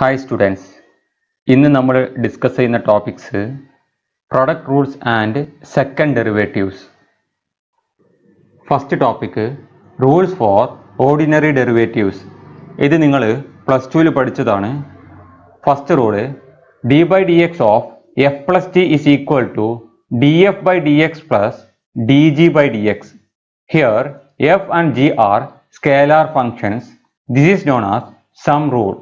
Hi students, ഇന്ന് നമ്മൾ discuss ചെയ്യുന്ന topics product rules and second derivatives. First topic rules for ordinary derivatives. ഇത് നിങ്ങൾ പ്ലസ് ടുവിൽ പഠിച്ചതാണ്. First rule d by d x of f plus t is equal to d f by d x plus d g by d x. Here f and g are scalar functions. This is known as sum rule.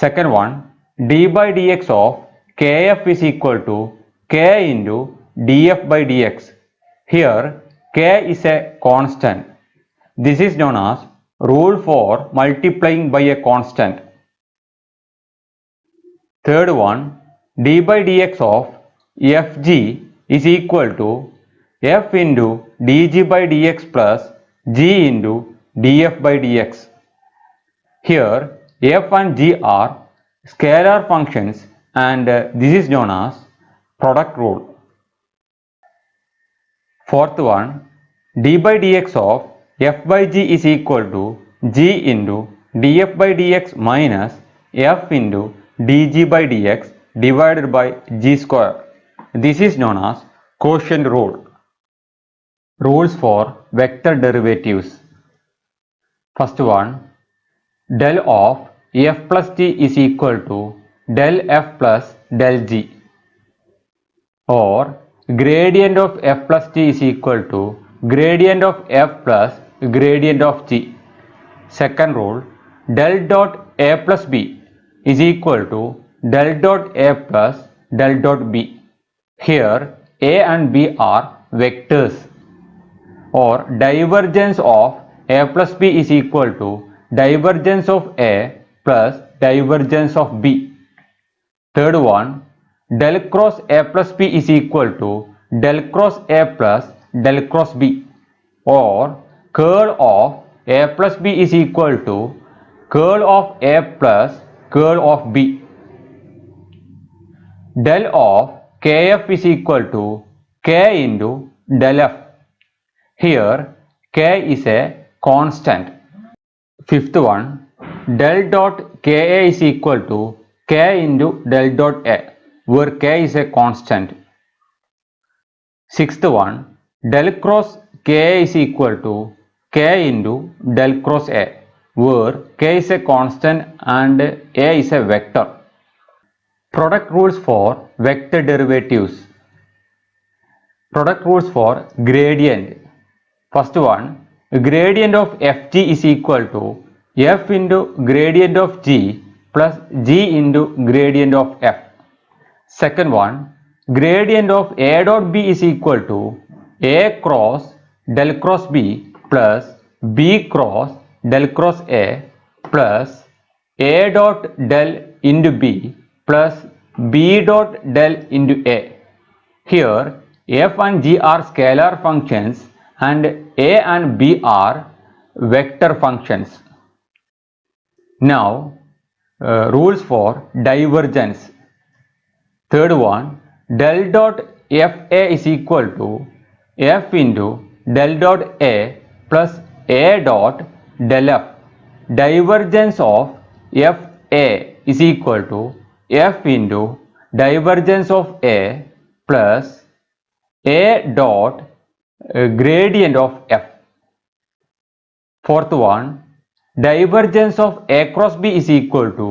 Second one, d by dx of kf is equal to k into df by dx. Here k is a constant. This is known as rule for multiplying by a constant. Third one, d by dx of fg is equal to f into dg by dx plus g into df by dx. Here f and g are scalar functions and this is known as product rule. Fourth one, d by dx of f by g is equal to g into df by dx minus f into dg by dx divided by g square. This is known as quotient rule. Rules for vector derivatives. First one, del of f plus t is equal to del f plus del g, or gradient of f plus t is equal to gradient of f plus gradient of g. Second rule, del dot a plus b is equal to del dot a plus del dot b. Here a and b are vectors, or divergence of a plus b is equal to divergence of a plus divergence of b. Third one, del cross a plus b is equal to del cross a plus del cross b, or curl of a plus b is equal to curl of a plus curl of b. Del of kf is equal to k into del f. Here k is a constant. Fifth one, del dot ka is equal to k into del dot a, where k is a constant. Sixth one, del cross ka is equal to k into del cross a, where k is a constant and a is a vector. Product rules for vector derivatives. Product rules for gradient. First one, gradient of fg is equal to f into gradient of g plus g into gradient of f. Second one, gradient of a dot b is equal to a cross del cross b plus b cross del cross a plus a dot del into b plus b dot del into a. Here f and g are scalar functions and a and b are vector functions. Now rules for divergence. Third one, del dot fa is equal to f into del dot a plus a dot del f. Divergence of fa is equal to f into divergence of a plus a dot gradient of f. Fourth one, divergence of a cross b is equal to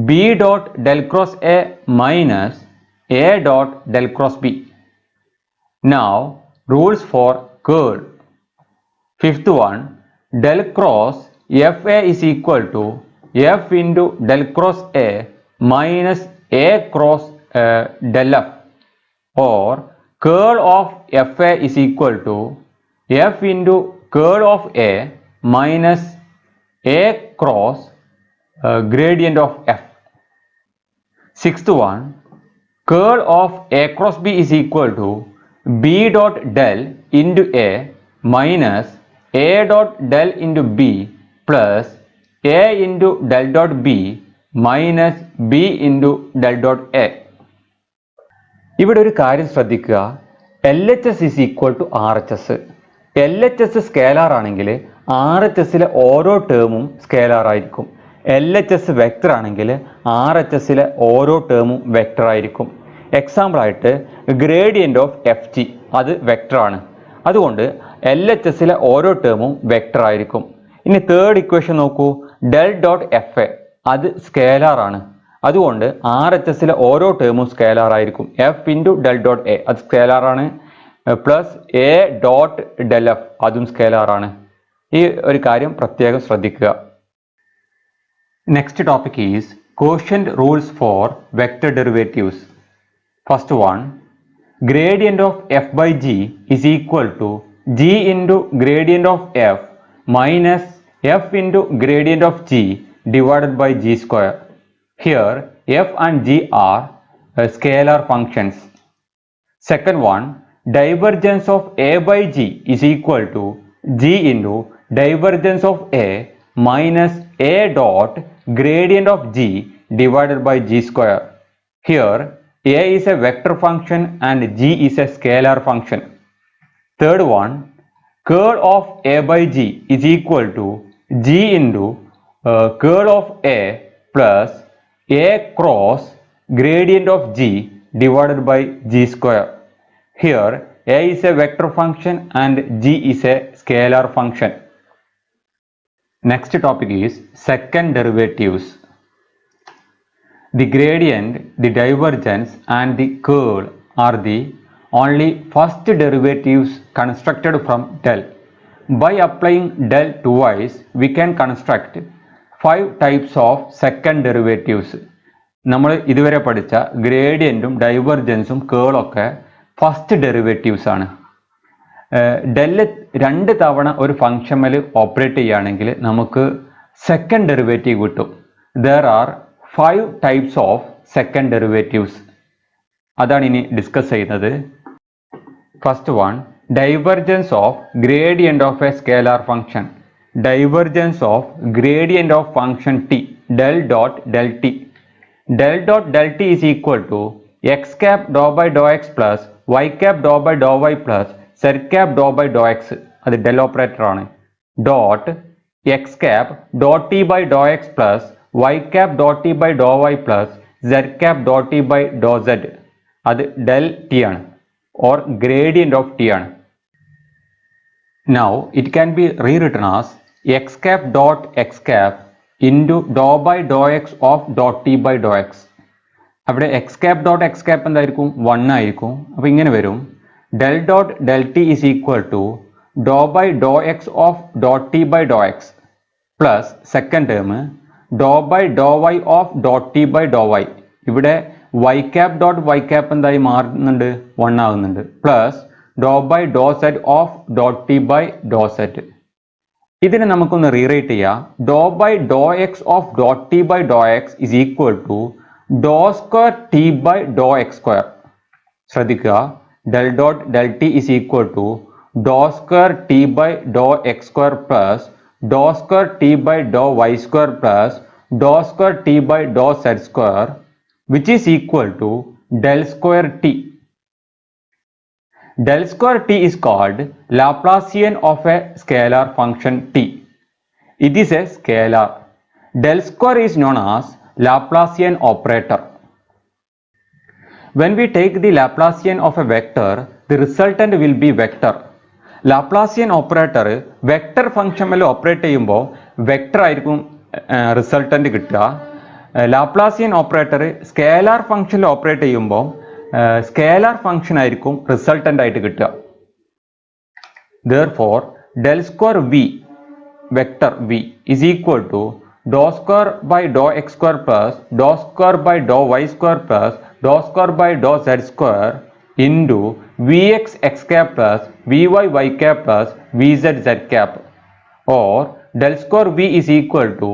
b dot del cross a minus a dot del cross b. Now rules for curl. Fifth one, del cross fa is equal to f into del cross a minus a cross del f, or curl of fa is equal to f into curl of a minus a cross gradient of f. Sixth one, curl of a cross b is equal to b dot del into a minus a dot del into b plus a into del dot b minus b into del dot a. ഇവിടെ ഒരു കാര്യം ശ്രദ്ധിക്കുക, L H S is equal to R H S. L H S scalar ആണെങ്കിൽ R H എസിലെ ഓരോ ടേമും scalar ആയിരിക്കും. L H S vector ആണെങ്കിൽ ആർ എച്ച് എസിലെ ഓരോ ടേമും വെക്ടർ ആയിരിക്കും. എക്സാമ്പിളായിട്ട് ഗ്രേഡിയൻ്റ് ഓഫ് എഫ് ജി അത് വെക്ടറാണ്. അതുകൊണ്ട് എൽ എച്ച് എസിലെ ഓരോ ടേമും വെക്ടർ ആയിരിക്കും. ഇനി തേർഡ് ഇക്വേഷൻ നോക്കൂ, ഡെൽ ഡോട്ട് എഫ് എ അത് സ്കേലാർ ആണ്. അതുകൊണ്ട് ആർ എച്ച് എസിലെ ഓരോ ടേമും സ്കേലാർ ആയിരിക്കും. F into del dot A അത് സ്കേലാർ ആണ്. Plus A dot del F അതും സ്കേലാർ ആണ്. ഈ ഒരു കാര്യം പ്രത്യേകം ശ്രദ്ധിക്കുക. Next topic is quotient rules for vector derivatives. First one, gradient of f by g is equal to g into gradient of f minus f into gradient of g divided by g square. Here f and g are scalar functions. Second one, divergence of a by g is equal to g into divergence of a minus a dot gradient of g divided by g square. Here a is a vector function and g is a scalar function. Third one, curl of a by g is equal to g into curl of a plus a cross gradient of g divided by g square. Here a is a vector function and g is a scalar function. Next topic is second derivatives. The gradient, the divergence and the curl are the only first derivatives constructed from del. By applying del twice, we can construct 5 types of second derivatives. നമ്മൾ ഇതുവരെ പഠിച്ച ഗ്രേഡിയൻറ്റും ഡൈവർജൻസും കേളൊക്കെ first derivatives ആണ്. Del 2 തവണ ഒരു ഫംഗ്ഷനിൽ operate ചെയ്യുകയാണെങ്കിൽ നമുക്ക് second derivative കിട്ടും. There are 5 types of second derivatives. അതാണ് ഇനി ഡിസ്കസ് ചെയ്യുന്നത്. First one, divergence of gradient of a scalar function. Divergence of gradient of function t del dot del t. Del dot del t is equal to x cap doe by Dr x plus y cap doe by Dr y plus z cap doe by Dr x അത് del operator ആണ്. Dot x cap doe t by Dr x plus y cap dot t by dot y plus z cap dot t by dot z അത് del t ആണ് or gradient of t ആണ്. Now it can be rewritten as x cap dot x cap into dot by dot x of dot t by dot x. അവിടെ x cap dot x cap എന്തായിരിക്കും 1 ആയിരിക്കും. അപ്പോൾ ഇങ്ങനെ വരും del dot del t is equal to dot by dot x of dot t by dot x plus second term dot by dot y of dot t by dot y. ഇവിടെ y cap dot y cap എന്തായി മാറുന്നുണ്ട് 1 ആകുന്നുണ്ട് plus dot by dot z of dot t by dot z. ഇതിനെ നമുക്കൊന്ന് rewrite ചെയ്യാം. dot by dot x of dot t by dot x is equal to dot square t by dot x square. ശ്രദ്ധിക്കുക, del dot del t is equal to dot square t by dot x square plus dot square t by dot y square plus dot square t by dot z square which is equal to del square t. Del square t is called Laplacian of a scalar function t. It is a scalar. Del square is known as Laplacian operator. When we take the Laplacian of a vector, the resultant will be vector. Laplacian operator vector ഫംഗ്ഷനിൽ operate ചെയ്യുമ്പോൾ vector ആയിരിക്കും resultant കിട്ടുക. Laplacian operator scalar ഫംഗ്ഷനിൽ operate ചെയ്യുമ്പോൾ scalar function ആയിരിക്കും resultant ആയിട്ട് കിട്ടുക. Therefore, del square v vector v is equal to dot square by dot x square plus dot square by dot y square plus dot square by dot z square into vx x cap plus vy y cap plus vz z cap, or del square v is equal to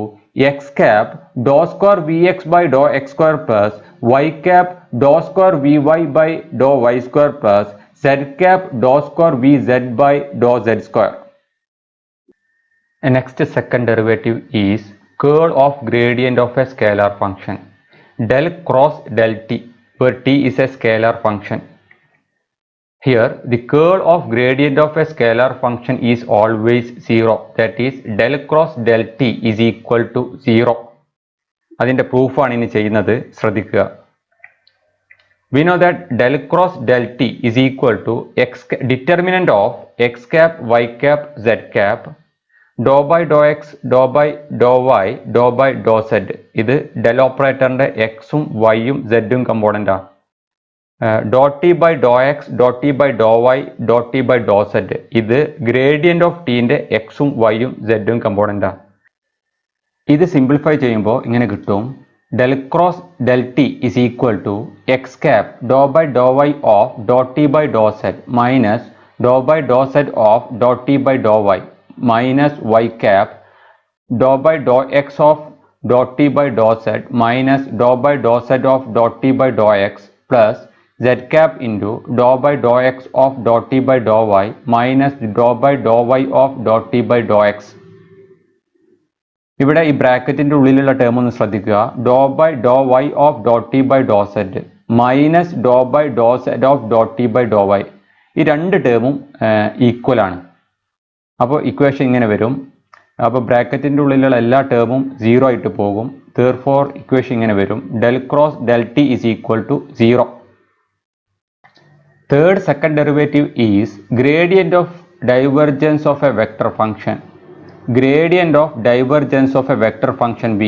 x cap dot square vx by dot x square plus y cap dot square vy by dot y square plus z cap dot square vz by dot z square. And next second derivative is curl of gradient of a scalar function del cross del t, where t is a scalar function. Here the curl of gradient of a scalar function is always 0, that is del cross del t is equal to 0. അതിൻ്റെ പ്രൂഫാണ് ഇനി ചെയ്യുന്നത്, ശ്രദ്ധിക്കുക. We know that del cross del t is equal to determinant of x cap, y cap, z cap, dou by dou x, dou by dou y, dou by dou z. ഇത് del ഓപ്പറേറ്ററിൻ്റെ എക്സും വൈയും സെഡും കമ്പോണൻ്റാണ്. dot t by dou x, dot t by dou y, dot t by dou z. ഇത് gradient of ടീൻ്റെ എക്സും വൈയും സെഡും കമ്പോണൻ്റാണ്. ഇത് simplify ചെയ്യുമ്പോൾ ഇങ്ങനെ കിട്ടും. Del cross del t is equal to x cap dou by dou y of dot t by dou z minus dou by dou z of dot t by dou y minus y cap dou by dou x of dot t by dou z minus dou by dou z of dot t by dou x plus z cap into dou by dou x of dot t by dou y minus dou by dou y of dot t by dou x. ഇവിടെ ഈ ബ്രാക്കറ്റിൻ്റെ ഉള്ളിലുള്ള term ഒന്ന് ശ്രദ്ധിക്കുക. Dou by Dr y of dot t by Dr z minus Dr by Dr z of dot t by Dr y. ഈ രണ്ട് ടേമും equal ആണ്. അപ്പോൾ equation ഇങ്ങനെ വരും. അപ്പോൾ ബ്രാക്കറ്റിൻ്റെ ഉള്ളിലുള്ള എല്ലാ ടേമും 0 ആയിട്ട് പോകും. therefore ഇക്വേഷൻ ഇങ്ങനെ വരും. Del cross del t is equal to 0. Third second derivative is gradient of divergence of a vector function. Gradient of divergence of a vector function v,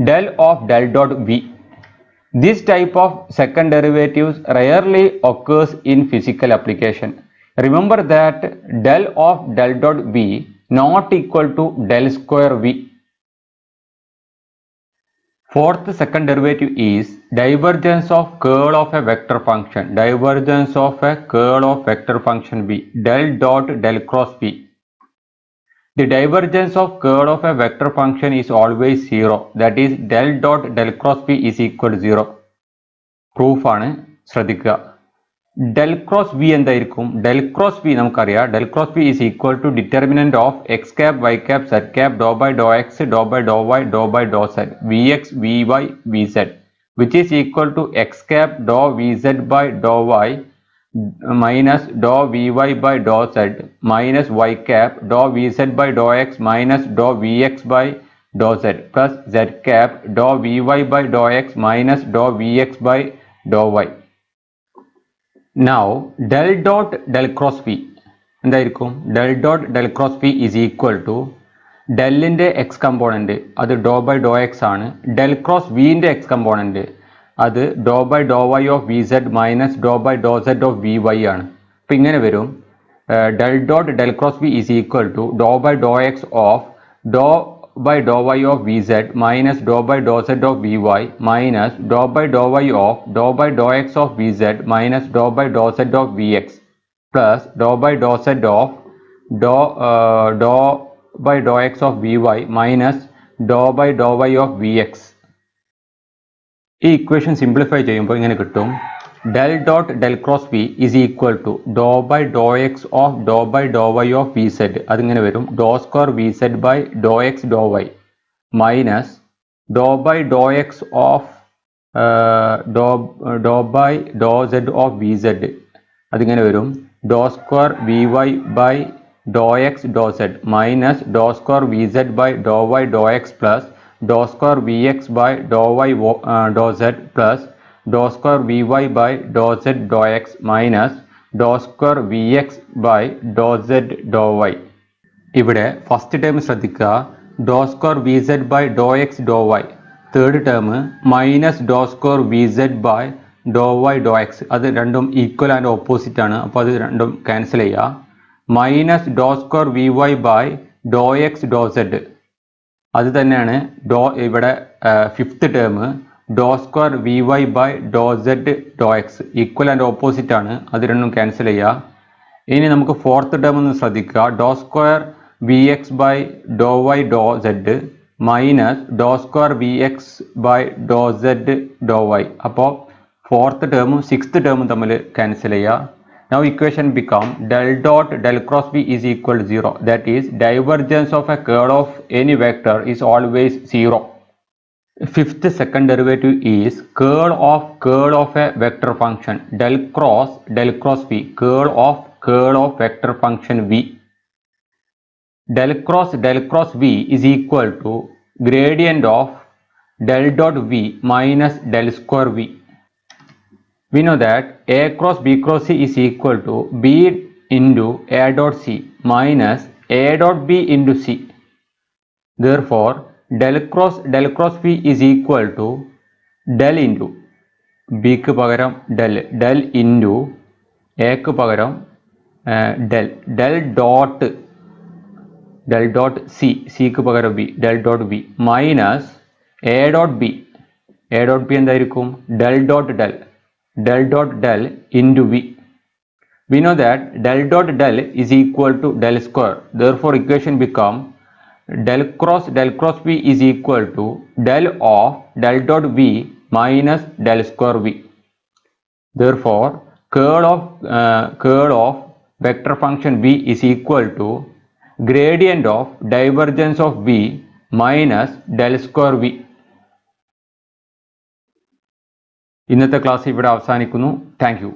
del of del dot v. This type of second derivatives rarely occurs in physical application. Remember that del of del dot v not equal to del square v. Fourth second derivative is divergence of curl of a vector function. Divergence of a curl of vector function v, del dot del cross v. The divergence of curl of a vector function is always 0. That is del dot del cross v is equal to 0. Proof ആണ്, ശ്രദ്ധിക്കുക. del cross v എന്തായിരിക്കും? del cross v നമുക്കറിയാം. del cross v is equal to determinant of x cap, y cap, z cap, dou by dou x, dou by dou y, dou by dou z, vx, vy, vz, which is equal to x cap dou vz by dou y minus dou vy by dou z minus y cap dou vz by dou x minus dou vx by dou z plus z cap dou vy by dou x minus dou vx by dou y. Now del dot del cross v എന്തായിരിക്കും? del dot del cross v is equal to ഡെല്ലിൻ്റെ x component അത് dou by Dr x ആണ്. del cross vൻ്റെ x component അത് dou by Dr y of v z minus Dr by Dr z of v y ആണ്. അപ്പോൾ ഇങ്ങനെ വരും. Del dot del cross v is equal to Dr by Dr x of Dr by Dr y of v z minus Dr by Dr z of v y minus Dr by Dr y of Dr by Dr x of v z minus Dr by Dr z of v x plus doe by Dr z of Dr by Dr x of v y minus Dr by Dr y of v x. ഈ equation simplify ചെയ്യുമ്പോൾ ഇങ്ങനെ കിട്ടും. Del dot del cross v is equal to Dr by Dr x of Dr by Dr y of v z അതിങ്ങനെ വരും. ഡോ square v z by Dr x dou y minus Dr by Dr x of Dr by Dr z of v z അതിങ്ങനെ വരും. ഡോ square v y by Dr x dou z minus dou square v z by Dr y dou x plus dou square vx by dou y dou z plus dou square vy by dou z dou x minus dou square vx by dou z dou y. ഇവിടെ first term ശ്രദ്ധിക്കുക. dou square vz by dou x dou y. Third term minus dou square vz by dou y dou x. അത് രണ്ടും equal and opposite ആണ്. അപ്പോൾ അത് രണ്ടും cancel ചെയ്യുക. Minus dou square vy by dou x dou z അത് തന്നെയാണ് ഇവിടെ fifth term doe square v y by Dr z doe x equal and opposite ആണ്. അത് രണ്ടും ക്യാൻസൽ ചെയ്യുക. ഇനി നമുക്ക് ഫോർത്ത് ടേം ഒന്ന് ശ്രദ്ധിക്കുക. Dou square v x by Dr y dou z minus dou square v x by Dr z dou y. അപ്പോൾ fourth ടേമും സിക്സ്ത് ടേമും തമ്മിൽ ക്യാൻസൽ ചെയ്യുക. Now equation become del dot del cross v is equal to 0. That is divergence of a curl of any vector is always 0. Fifth second derivative is curl of a vector function. Del cross v curl of vector function v. Del cross v is equal to gradient of del dot v minus del square v. We know that a cross b cross c is equal to b into a dot c minus a dot b into c. Therefore, del cross v is equal to del into b ക്ക് പകരം del into a ക്ക് പകരം del dot c ക്ക് പകരം b del dot v minus a dot b എന്തായിരിക്കും del dot del into v. We know that del dot del is equal to del square. Therefore, equation become del cross v is equal to del of del dot v minus del square v. Therefore, curl of vector function v is equal to gradient of divergence of v minus del square v. ഇന്നത്തെ class ഇവിടെ അവസാനിക്കുന്നു. Thank you.